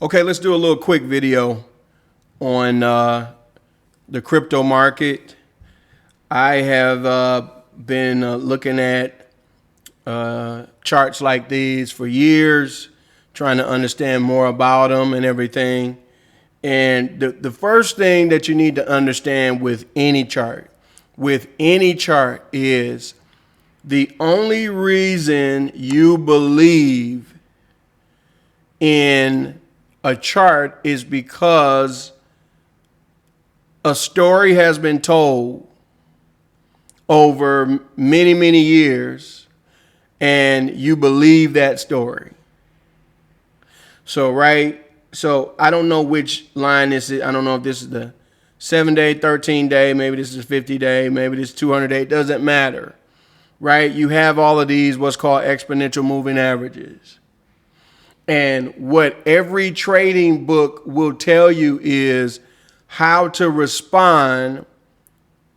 Okay, let's do a little quick video on the crypto market. I have been looking at charts like these for years, trying to understand more about them and everything. And the first thing that you need to understand with any chart is the only reason you believe in a chart is because a story has been told over many, many years, and you believe that story. So I don't know which line this is. I don't know if this is the 7-day, 13-day, maybe this is 50-day, maybe this is 200-day. It doesn't matter, right? You have all of these what's called exponential moving averages. And what every trading book will tell you is how to respond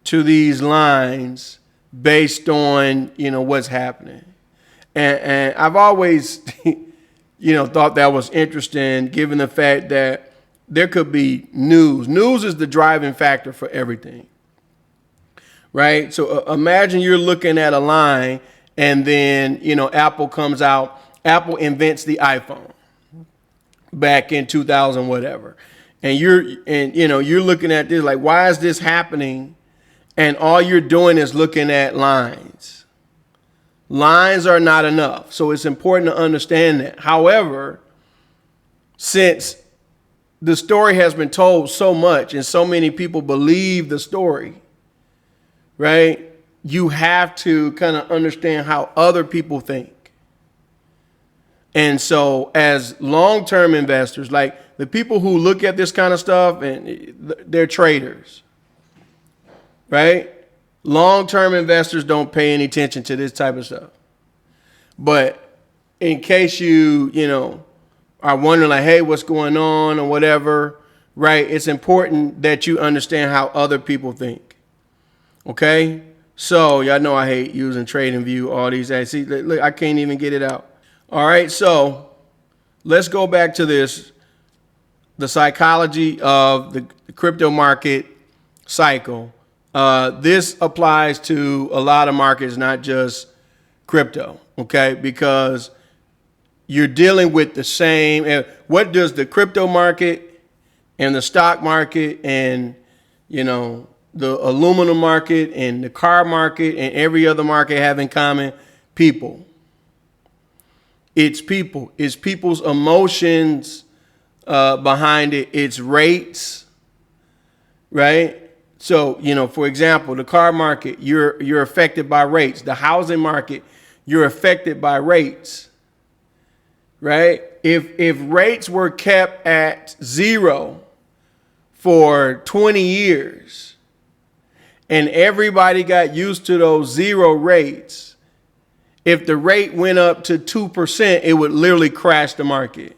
to these lines based on, what's happening. And I've always, thought that was interesting, given the fact that there could be news. News is the driving factor for everything, right? So imagine you're looking at a line and then, Apple comes out. Apple invents the iPhone back in 2000, whatever. And you're looking at this like, why is this happening? And all you're doing is looking at lines. Lines are not enough. So it's important to understand that. However, since the story has been told so much and so many people believe the story, right? You have to kind of understand how other people think. And so as long-term investors, like the people who look at this kind of stuff, and they're traders, right? Long-term investors don't pay any attention to this type of stuff. But in case you are wondering like, hey, what's going on or whatever, right? It's important that you understand how other people think. Okay? So y'all know I hate using TradingView, all these. See, look, I can't even get it out. All right, so let's go back to this, the psychology of the crypto market cycle. This applies to a lot of markets, not just crypto, okay? Because you're dealing with the same. What does the crypto market and the stock market and, the aluminum market and the car market and every other market have in common? People. It's people. It's people's emotions behind it. It's rates, right? So, for example, the car market, you're affected by rates. The housing market, you're affected by rates, right? If rates were kept at zero for 20 years and everybody got used to those zero rates, if the rate went up to 2%, it would literally crash the market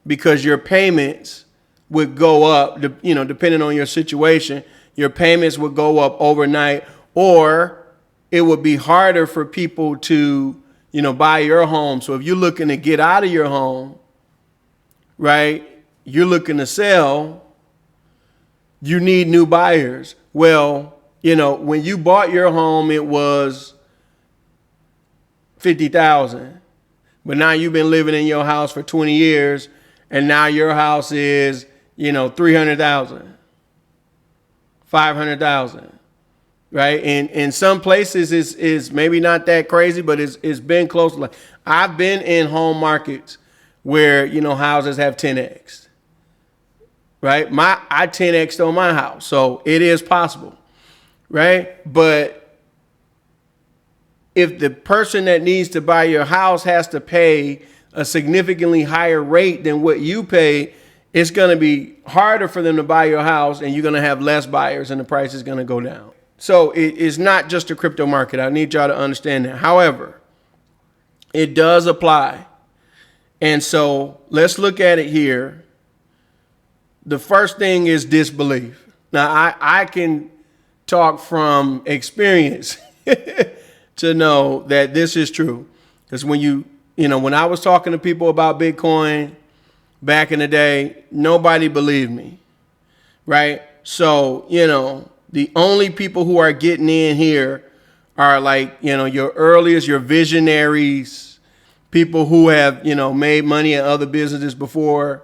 because your payments would go up, depending on your situation. Your payments would go up overnight, or it would be harder for people to, buy your home. So if you're looking to get out of your home, right, you're looking to sell, you need new buyers. Well, when you bought your home, it was $50,000, but now you've been living in your house for 20 years, and now your house is, $300,000, $500,000, right? And in some places is maybe not that crazy, but it's been close. Like I've been in home markets where houses have 10x, right? I 10x'd on my house, so it is possible, right? But if the person that needs to buy your house has to pay a significantly higher rate than what you pay, it's going to be harder for them to buy your house, and you're going to have less buyers, and the price is going to go down. So it's not just a crypto market. I need y'all to understand that. However, it does apply. And so let's look at it here. The first thing is disbelief. Now, I can talk from experience to know that this is true. Because when when I was talking to people about Bitcoin, back in the day, nobody believed me, right? So, the only people who are getting in here are like, your earliest, your visionaries, people who have, made money at other businesses before.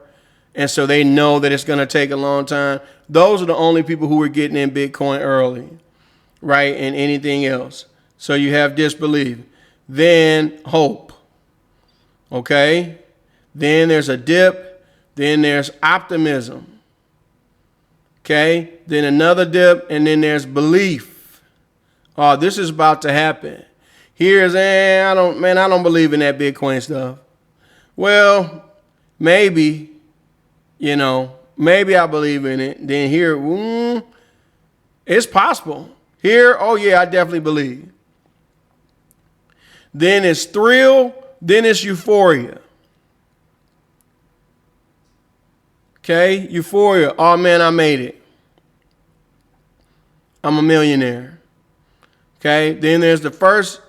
And so they know that it's going to take a long time. Those are the only people who are getting in Bitcoin early, right? And anything else. So you have disbelief. Then hope. Okay? Then there's a dip. Then there's optimism. Okay? Then another dip. And then there's belief. Oh, this is about to happen. Here's, I don't believe in that Bitcoin stuff. Well, maybe, maybe I believe in it. Then here, it's possible. Here, oh yeah, I definitely believe. Then it's thrill. Then it's euphoria. Okay, euphoria. Oh man, I made it. I'm a millionaire. Okay, then there's the first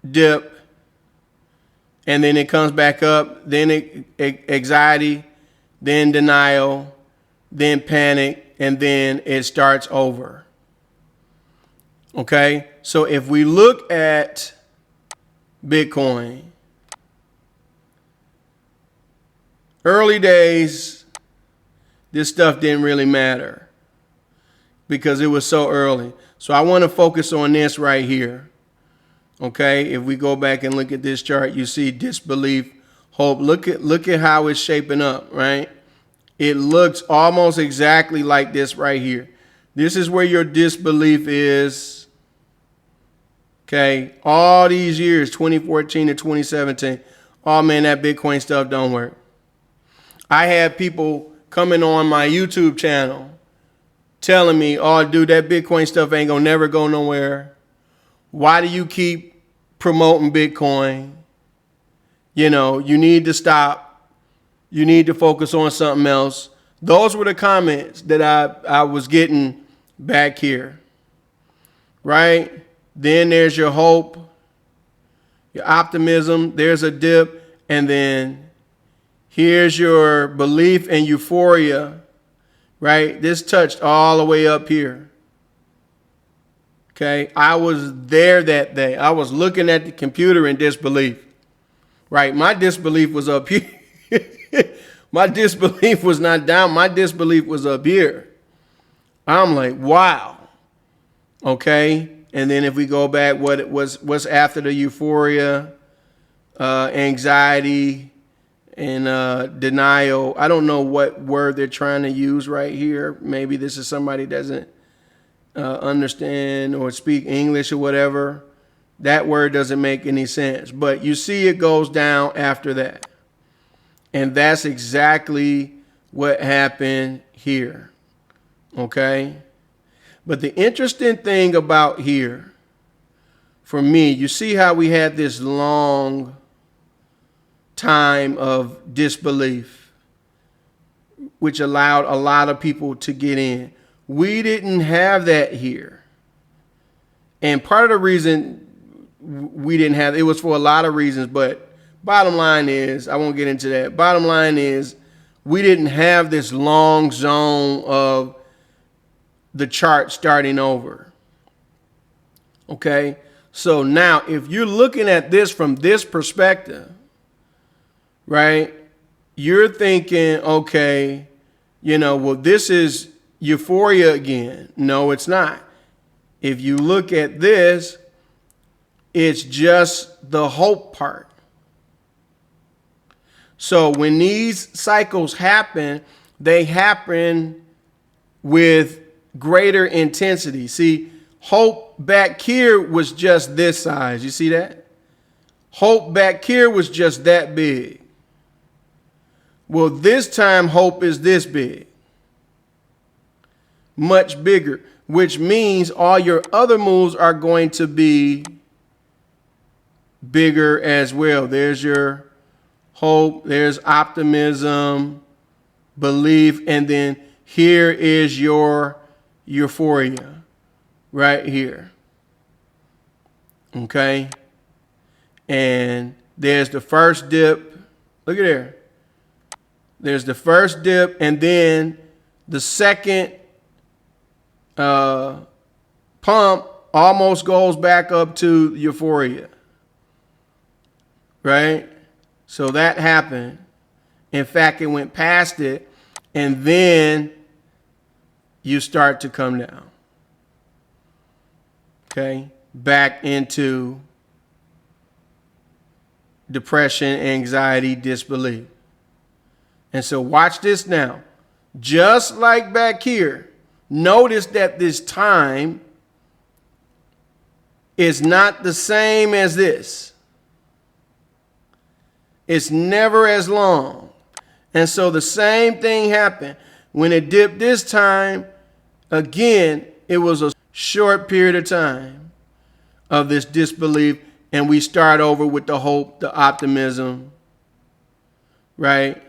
dip, and then it comes back up. Then anxiety, then denial, then panic, and then it starts over. Okay, so if we look at Bitcoin, early days, this stuff didn't really matter because it was so early. So I want to focus on this right here. Okay, if we go back and look at this chart, you see disbelief, hope. Look at how it's shaping up, right? It looks almost exactly like this right here. This is where your disbelief is. Okay, all these years, 2014 to 2017, oh man, that Bitcoin stuff don't work. I had people coming on my YouTube channel telling me, oh dude, that Bitcoin stuff ain't gonna never go nowhere. Why do you keep promoting Bitcoin? You need to stop. You need to focus on something else. Those were the comments that I was getting back here, right? Then there's your hope, your optimism. There's a dip. And then here's your belief and euphoria, right? This touched all the way up here. Okay, I was there that day. I was looking at the computer in disbelief, right? My disbelief was up here. My disbelief was not down. My disbelief was up here. I'm like, wow. Okay, and then if we go back, what's after the euphoria, anxiety, and denial. I don't know what word they're trying to use right here. Maybe this is somebody that doesn't understand or speak English or whatever. That word doesn't make any sense. But you see it goes down after that. And that's exactly what happened here. Okay? But the interesting thing about here, for me, you see how we had this long time of disbelief, which allowed a lot of people to get in. We didn't have that here. And part of the reason we didn't have it was for a lot of reasons, but bottom line is, I won't get into that. Bottom line is, we didn't have this long zone of the chart starting over. Okay? So now, if you're looking at this from this perspective, right, you're thinking, okay, well, this is euphoria again. No, it's not. If you look at this, it's just the hope part. So when these cycles happen, they happen with greater intensity. See, hope back here was just this size. You see that? Hope back here was just that big. Well, this time hope is this big. Much bigger, which means all your other moves are going to be bigger as well. There's your hope, there's optimism, belief, and then here is your euphoria right here. Okay? And there's the first dip. Look at there. There's the first dip, and then the second pump almost goes back up to euphoria. Right? So that happened. In fact, it went past it, and then you start to come down. Okay? Back into depression, anxiety, disbelief. And so watch this now. Just like back here, notice that this time is not the same as this. It's never as long. And so the same thing happened. When it dipped this time, again, it was a short period of time of this disbelief, and we start over with the hope, the optimism, right?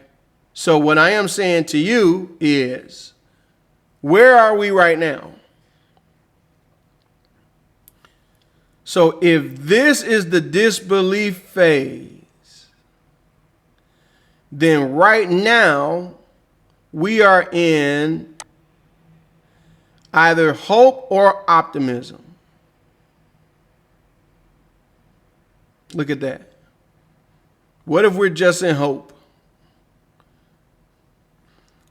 So what I am saying to you is, where are we right now? So if this is the disbelief phase, then right now we are in either hope or optimism. Look at that. What if we're just in hope?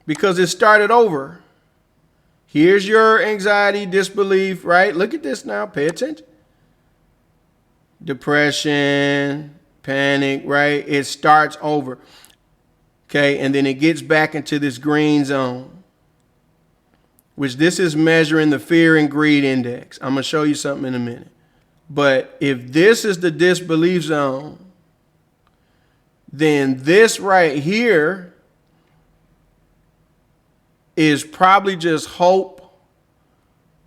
Because it started over. Here's your anxiety, disbelief, right? Look at this now. Pay attention. Depression, panic, right? It starts over. Okay, and then it gets back into this green zone, which this is measuring the fear and greed index. I'm going to show you something in a minute. But if this is the disbelief zone, then this right here is probably just hope,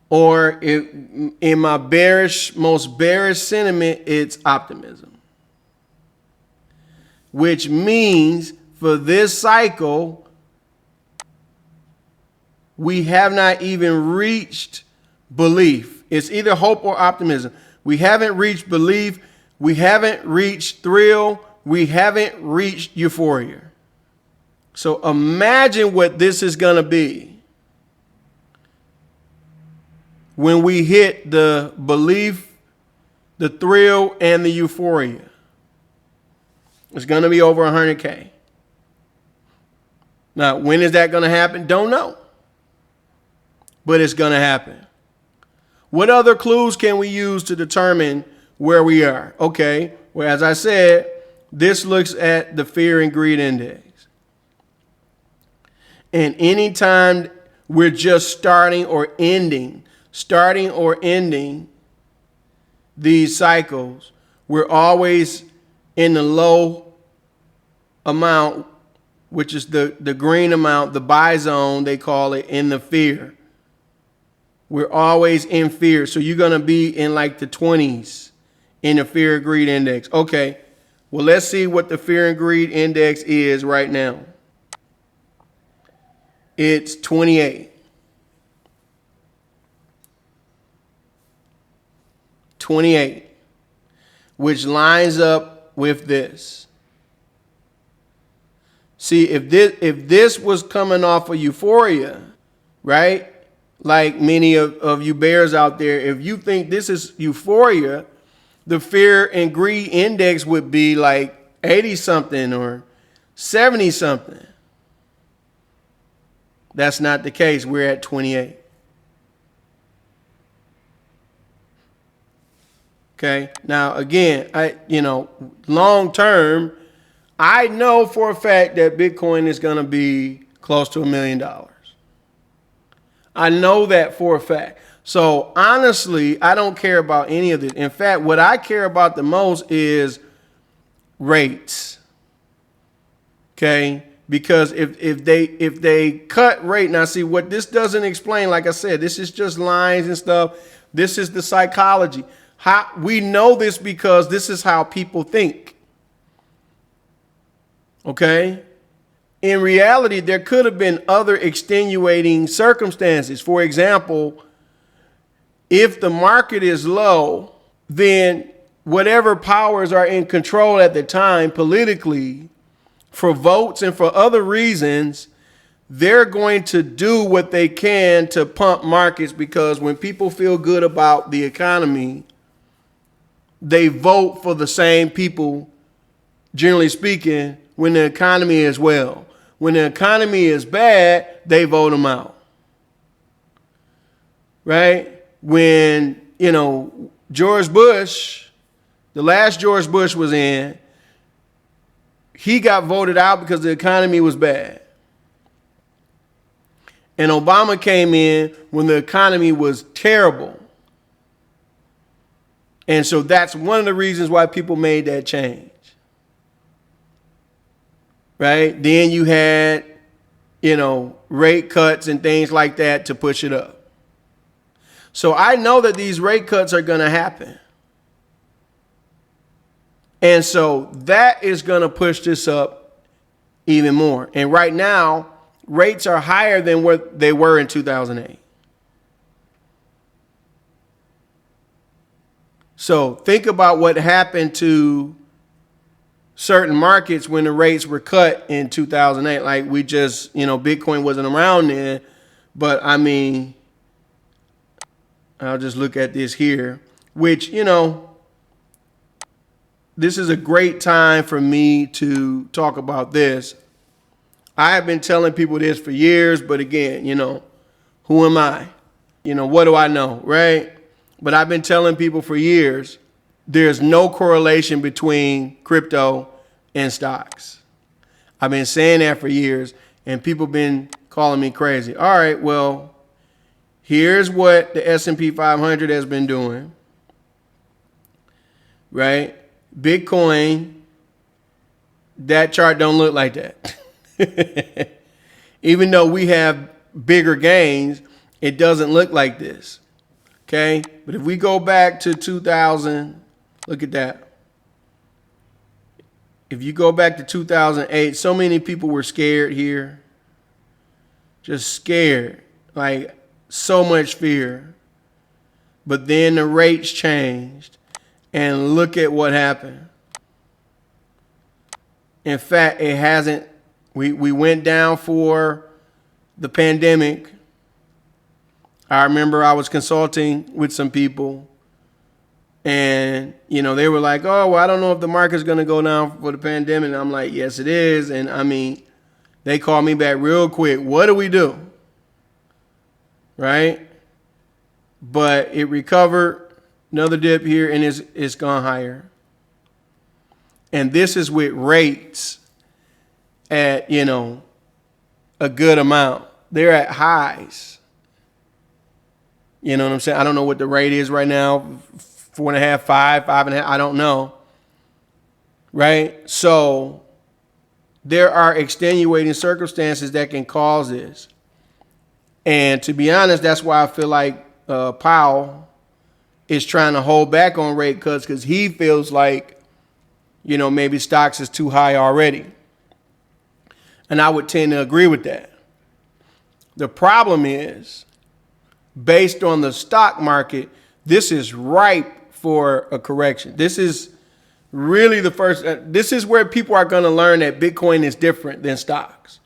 or in my most bearish sentiment, it's optimism. Which means for this cycle, we have not even reached belief. It's either hope or optimism. We haven't reached belief. We haven't reached thrill. We haven't reached euphoria. So imagine what this is going to be when we hit the belief, the thrill, and the euphoria. It's going to be over 100K. Now, when is that going to happen? Don't know. But it's going to happen. What other clues can we use to determine where we are? Okay, well, as I said, this looks at the fear and greed index. And anytime we're just starting or ending these cycles, we're always in the low amount, which is the green amount, the buy zone, they call it, in the fear. We're always in fear. So you're going to be in like the 20s in the fear and greed index. Okay, well, let's see what the fear and greed index is right now. It's 28. 28, which lines up with this. See, if this was coming off of euphoria, right? Like many of you bears out there, if you think this is euphoria, the fear and greed index would be like 80 something or 70 something. That's not the case. We're at 28. Okay. Now, again, long term, I know for a fact that Bitcoin is going to be close to $1 million. I know that for a fact. So honestly, I don't care about any of this. In fact, what I care about the most is rates. Okay. Because if they cut rate, now see what this doesn't explain, like I said, this is just lines and stuff. This is the psychology. How we know this because this is how people think. Okay? In reality, there could have been other extenuating circumstances. For example, if the market is low, then whatever powers are in control at the time politically for votes and for other reasons, they're going to do what they can to pump markets, because when people feel good about the economy, they vote for the same people, generally speaking, when the economy is well. When the economy is bad, they vote them out. Right? When, George Bush, the last George Bush was in, he got voted out because the economy was bad. And Obama came in when the economy was terrible. And so that's one of the reasons why people made that change. Right? Then you had, rate cuts and things like that to push it up. So I know that these rate cuts are going to happen. And so that is going to push this up even more. And right now, rates are higher than what they were in 2008. So think about what happened to certain markets when the rates were cut in 2008. Like we just, Bitcoin wasn't around then, but I mean, I'll just look at this here, which, this is a great time for me to talk about this. I have been telling people this for years, but again, who am I? What do I know, right? But I've been telling people for years, there's no correlation between crypto and stocks. I've been saying that for years, and people have been calling me crazy. All right, well, here's what the S&P 500 has been doing, right? Bitcoin, that chart don't look like that. Even though we have bigger gains, it doesn't look like this. Okay? But if we go back to 2000, look at that. If you go back to 2008, so many people were scared here. Just scared. Like so much fear. But then the rates changed. And look at what happened. In fact, it hasn't. We went down for the pandemic. I remember I was consulting with some people. And, they were like, oh, well, I don't know if the market's going to go down for the pandemic. And I'm like, yes, it is. And I mean, they called me back real quick. What do we do? Right? But it recovered. Another dip here, and it's gone higher. And this is with rates at, a good amount. They're at highs. You know what I'm saying? I don't know what the rate is right now. 4.5, 5, 5.5. I don't know. Right? So there are extenuating circumstances that can cause this. And to be honest, that's why I feel like Powell is trying to hold back on rate cuts, because he feels like, maybe stocks is too high already. And I would tend to agree with that. The problem is, based on the stock market, this is ripe for a correction. This is really the first, this is where people are going to learn that Bitcoin is different than stocks.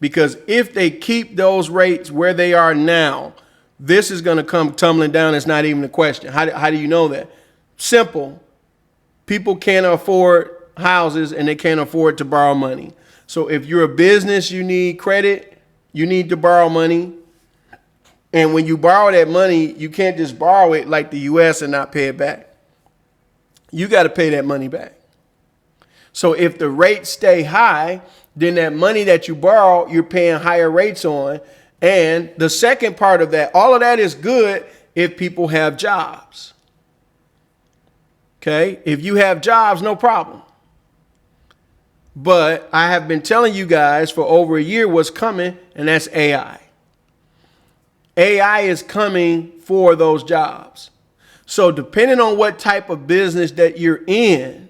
Because if they keep those rates where they are now, this is going to come tumbling down. It's not even a question. How do you know that? Simple. People can't afford houses and they can't afford to borrow money. So if you're a business, you need credit, you need to borrow money. And when you borrow that money, you can't just borrow it like the U.S. and not pay it back. You got to pay that money back. So if the rates stay high, then that money that you borrow, you're paying higher rates on. And the second part of that, all of that is good if people have jobs. Okay? If you have jobs, no problem. But I have been telling you guys for over a year what's coming, and that's AI. AI is coming for those jobs. So depending on what type of business that you're in,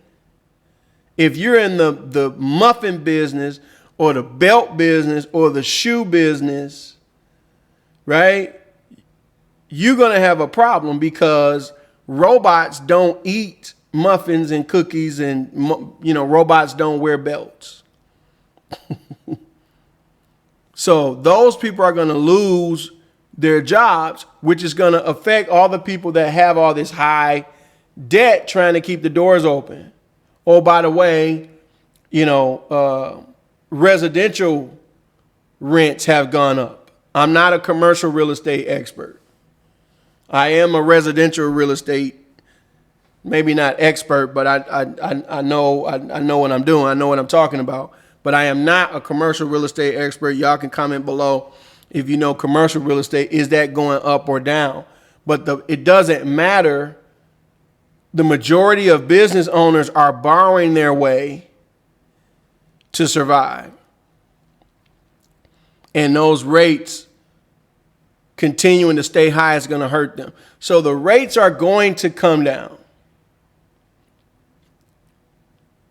if you're in the muffin business or the belt business or the shoe business, right, you're going to have a problem, because robots don't eat muffins and cookies, and robots don't wear belts. So those people are going to lose their jobs, which is going to affect all the people that have all this high debt trying to keep the doors open. Oh, by the way, residential rents have gone up. I'm not a commercial real estate expert. I am a residential real estate, maybe not expert, but I know what I'm doing. I know what I'm talking about. But I am not a commercial real estate expert. Y'all can comment below if you know commercial real estate. Is that going up or down? But it doesn't matter. The majority of business owners are borrowing their way to survive. And those rates continuing to stay high is going to hurt them. So the rates are going to come down.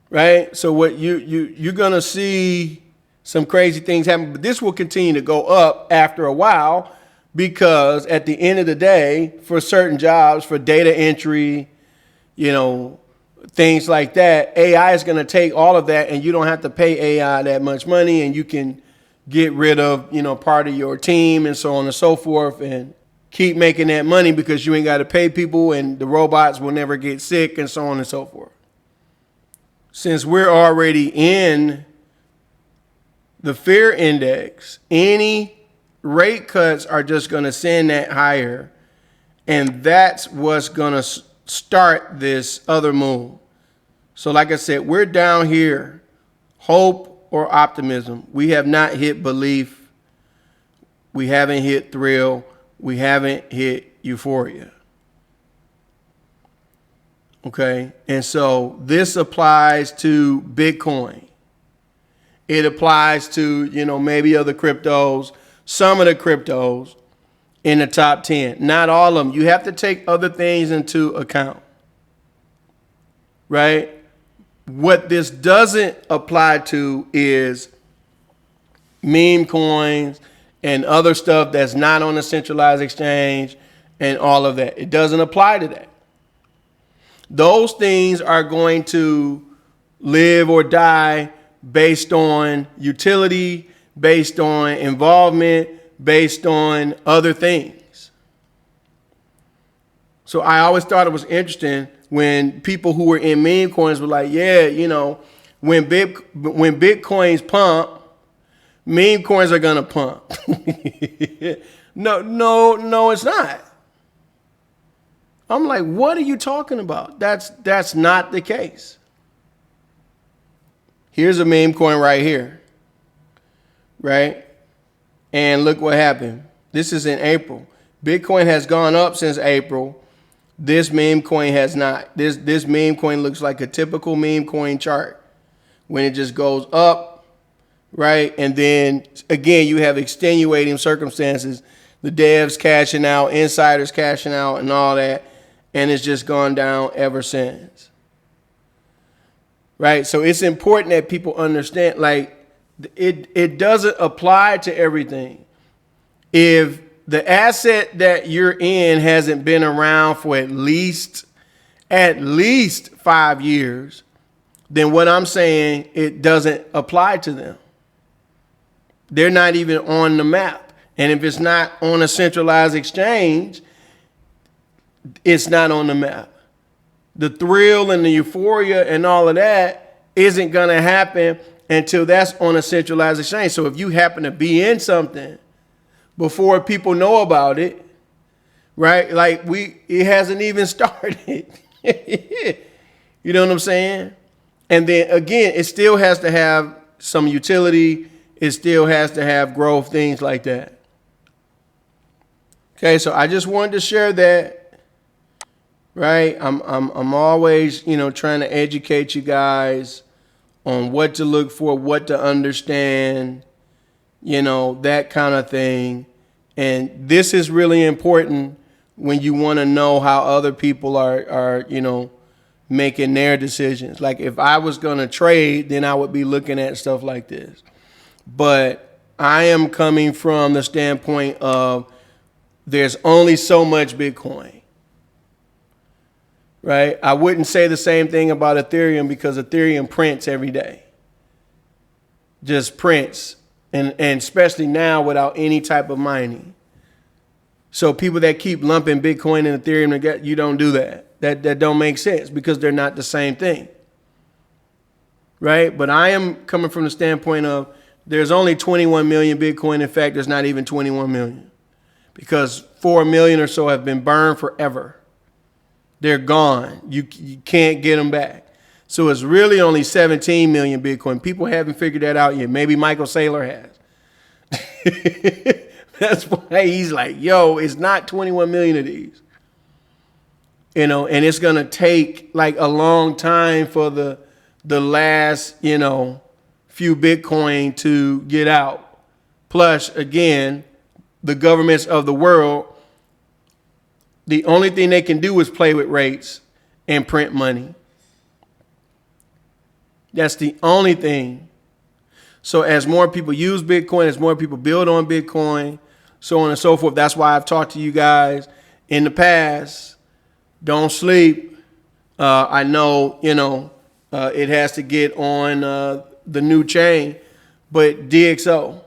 Right? So what you're going to see some crazy things happen, but this will continue to go up after a while, because at the end of the day, for certain jobs, for data entry, things like that, AI is going to take all of that, and you don't have to pay AI that much money, and you can get rid of, part of your team and so on and so forth, and keep making that money because you ain't got to pay people, and the robots will never get sick and so on and so forth. Since we're already in the fear index, any rate cuts are just going to send that higher. And that's what's going to start this other move. So like I said, we're down here, hope or optimism. We have not hit belief. We haven't hit thrill. We haven't hit euphoria. Okay, and so this applies to Bitcoin. It applies to, maybe other cryptos, some of the cryptos in the top 10. Not all of them. You have to take other things into account. Right? What this doesn't apply to is meme coins and other stuff that's not on a centralized exchange and all of that. It doesn't apply to that. Those things are going to live or die based on utility, based on involvement, based on other things. So I always thought it was interesting when people who were in meme coins were like, yeah, when Bitcoins pump, meme coins are going to pump. No, it's not. I'm like, what are you talking about? That's not the case. Here's a meme coin right here. Right? And look what happened. This is in April. Bitcoin has gone up since April. This meme coin has not. This meme coin looks like a typical meme coin chart when it just goes up, right? And then again, you have extenuating circumstances. The devs cashing out, insiders cashing out and all that. And it's just gone down ever since. Right? So it's important that people understand, like, it doesn't apply to everything. If the asset that you're in hasn't been around for at least 5 years, then what I'm saying, it doesn't apply to them. They're not even on the map. And if it's not on a centralized exchange, it's not on the map. The thrill and the euphoria and all of that isn't going to happen until that's on a centralized exchange. So if you happen to be in something before people know about it, right? Like it hasn't even started. You know what I'm saying? And then again, it still has to have some utility. It still has to have growth, things like that. Okay, so I just wanted to share that. Right? I'm always, trying to educate you guys on what to look for, what to understand, that kind of thing. And this is really important when you want to know how other people are making their decisions. Like if I was going to trade, then I would be looking at stuff like this. But I am coming from the standpoint of there's only so much Bitcoin. Right? I wouldn't say the same thing about Ethereum because Ethereum prints every day. just prints, and especially now without any type of mining. So people that keep lumping Bitcoin and Ethereum together, you don't do that. That don't make sense because they're not the same thing. Right? But I am coming from the standpoint of there's only 21 million Bitcoin. In fact, there's not even 21 million because 4 million or so have been burned forever. They're gone. You can't get them back. So it's really only 17 million Bitcoin. People haven't figured that out yet. Maybe Michael Saylor has. That's why he's like, yo, it's not 21 million of these. You know, and it's going to take like a long time for the last, you know, few Bitcoin to get out. Plus, again, the governments of the world, the only thing they can do is play with rates and print money. That's the only thing. So as more people use Bitcoin, as more people build on Bitcoin, so on and so forth. That's why I've talked to you guys in the past. Don't sleep. I know, you know, it has to get on the new chain, but DXO.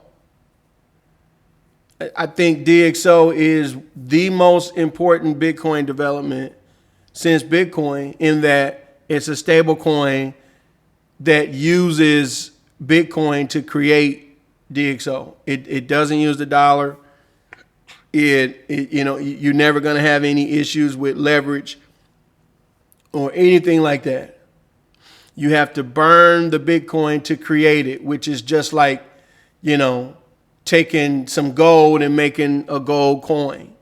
I think DXO is the most important Bitcoin development since Bitcoin, in that it's a stable coin that uses Bitcoin to create DXO. It doesn't use the dollar. You know, you're never going to have any issues with leverage or anything like that. You have to burn the Bitcoin to create it, which is just like, you know, taking some gold and making a gold coin.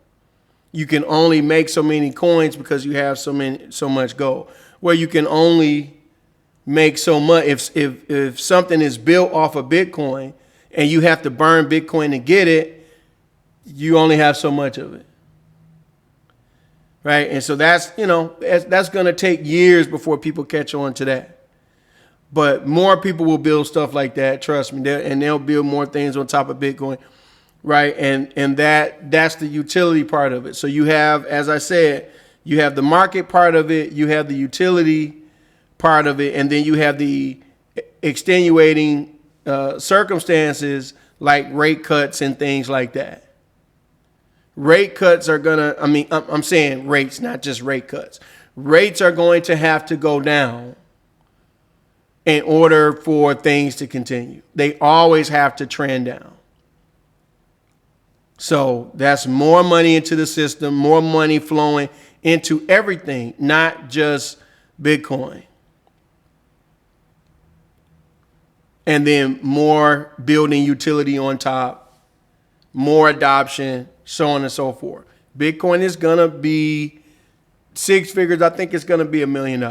You can only make so many coins because you have so much gold. Well, you can only make so much if something is built off of Bitcoin and you have to burn Bitcoin to get it, you only have so much of it. Right? And so that's, you know, that's going to take years before people catch on to that. But more people will build stuff like that, trust me, and they'll build more things on top of Bitcoin, right? And that's the utility part of it. So you have, as I said, you have the market part of it, you have the utility part of it, and then you have the extenuating circumstances like rate cuts and things like that. Rate cuts are gonna, I'm saying rates, not just rate cuts. Rates are going to have to go down in order for things to continue. They always have to trend down. So that's more money into the system, more money flowing into everything, not just Bitcoin. And then more building utility on top, more adoption, so on and so forth. Bitcoin is going to be six figures. I think it's going to be $1 million.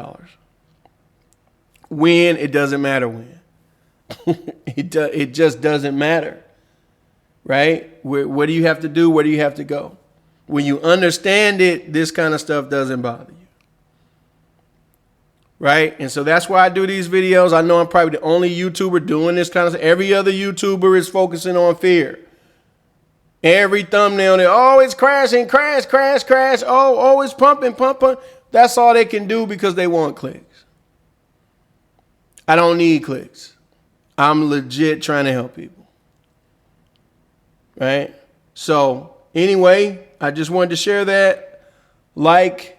When, it doesn't matter when. It just doesn't matter. Right? What do you have to do? Where do you have to go? When you understand it, this kind of stuff doesn't bother you. Right? And so that's why I do these videos. I know I'm probably the only YouTuber doing this kind of stuff. Every other YouTuber is focusing on fear. Every thumbnail, they're always crashing, crash. Oh, it's pumping. That's all they can do because they want clicks. I don't need clicks. I'm legit trying to help people. Right? So anyway, I just wanted to share that. Like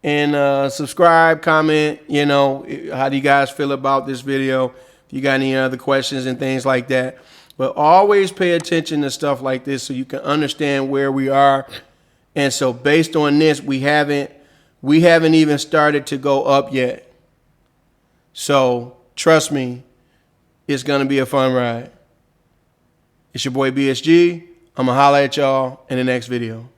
and subscribe, comment, you know, how do you guys feel about this video? If you got any other questions and things like that. But always pay attention to stuff like this so you can understand where we are. And so based on this, we haven't even started to go up yet. So trust me, it's going to be a fun ride. It's your boy BSG. I'm going to holler at y'all in the next video.